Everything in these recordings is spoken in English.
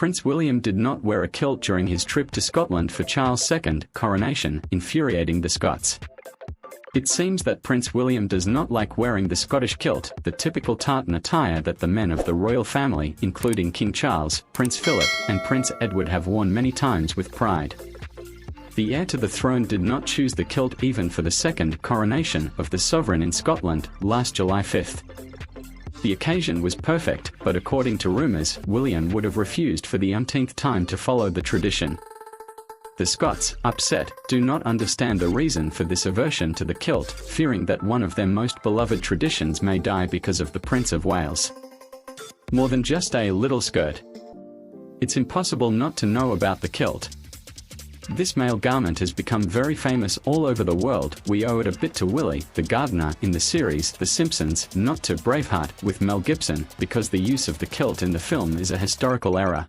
Prince William did not wear a kilt during his trip to Scotland for Charles' second coronation, infuriating the Scots. It seems that Prince William does not like wearing the Scottish kilt, the typical tartan attire that the men of the royal family, including King Charles, Prince Philip, and Prince Edward, have worn many times with pride. The heir to the throne did not choose the kilt even for the second coronation of the sovereign in Scotland, last July 5th. The occasion was perfect, but according to rumours, William would have refused for the umpteenth time to follow the tradition. The Scots, upset, do not understand the reason for this aversion to the kilt, fearing that one of their most beloved traditions may die because of the Prince of Wales. More than just a little skirt. It's impossible not to know about the kilt. This male garment has become very famous all over the world. We owe it a bit to Willie, the gardener, in the series The Simpsons, not to Braveheart with Mel Gibson, because the use of the kilt in the film is a historical error.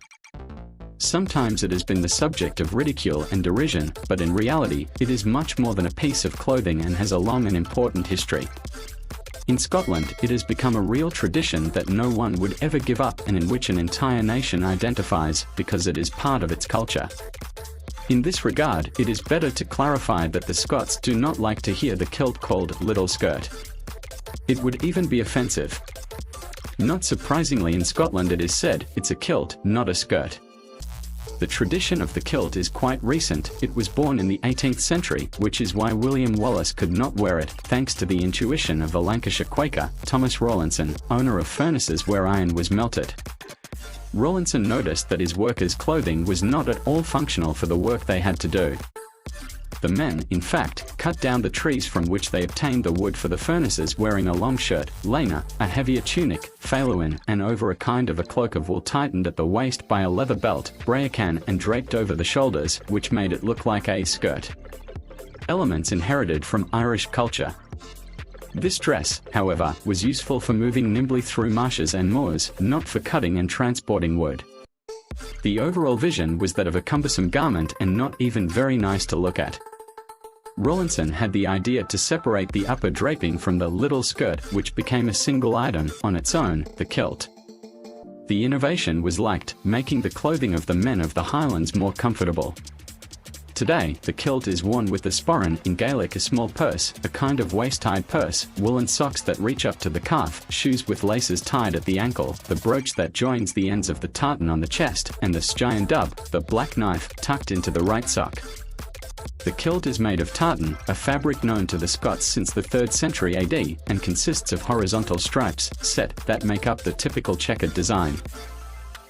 Sometimes it has been the subject of ridicule and derision, but in reality, it is much more than a piece of clothing and has a long and important history. In Scotland, it has become a real tradition that no one would ever give up and in which an entire nation identifies, because it is part of its culture. In this regard, it is better to clarify that the Scots do not like to hear the kilt called little skirt. It would even be offensive. Not surprisingly, in Scotland it is said, it's a kilt, not a skirt. The tradition of the kilt is quite recent. It was born in the 18th century, which is why William Wallace could not wear it, thanks to the intuition of the Lancashire Quaker, Thomas Rawlinson, owner of furnaces where iron was melted. Rawlinson noticed that his workers' clothing was not at all functional for the work they had to do. The men, in fact, cut down the trees from which they obtained the wood for the furnaces wearing a long shirt, lena, a heavier tunic, failuin, and over a kind of a cloak of wool tightened at the waist by a leather belt, breacan, and draped over the shoulders, which made it look like a skirt. Elements inherited from Irish culture. This dress, however, was useful for moving nimbly through marshes and moors, not for cutting and transporting wood. The overall vision was that of a cumbersome garment and not even very nice to look at. Rawlinson had the idea to separate the upper draping from the little skirt, which became a single item on its own, the kilt. The innovation was liked, making the clothing of the men of the Highlands more comfortable. Today, the kilt is worn with the sporran, in Gaelic a small purse, a kind of waist-tied purse, woolen socks that reach up to the calf, shoes with laces tied at the ankle, the brooch that joins the ends of the tartan on the chest, and the steian dub, the black knife, tucked into the right sock. The kilt is made of tartan, a fabric known to the Scots since the 3rd century AD, and consists of horizontal stripes, set, that make up the typical checkered design.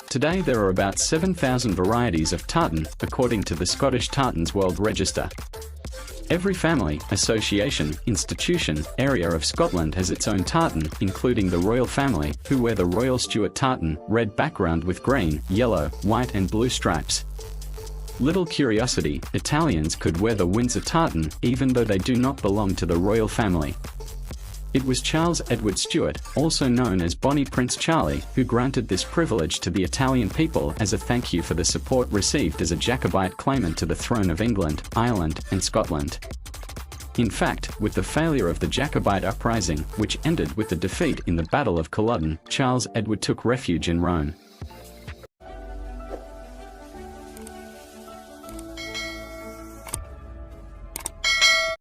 Today there are about 7,000 varieties of tartan, according to the Scottish Tartans World Register. Every family, association, institution, area of Scotland has its own tartan, including the royal family, who wear the Royal Stuart tartan, red background with green, yellow, white and blue stripes. Little curiosity, Italians could wear the Windsor tartan, even though they do not belong to the royal family. It was Charles Edward Stuart, also known as Bonnie Prince Charlie, who granted this privilege to the Italian people as a thank you for the support received as a Jacobite claimant to the throne of England, Ireland, and Scotland. In fact, with the failure of the Jacobite uprising, which ended with the defeat in the Battle of Culloden, Charles Edward took refuge in Rome.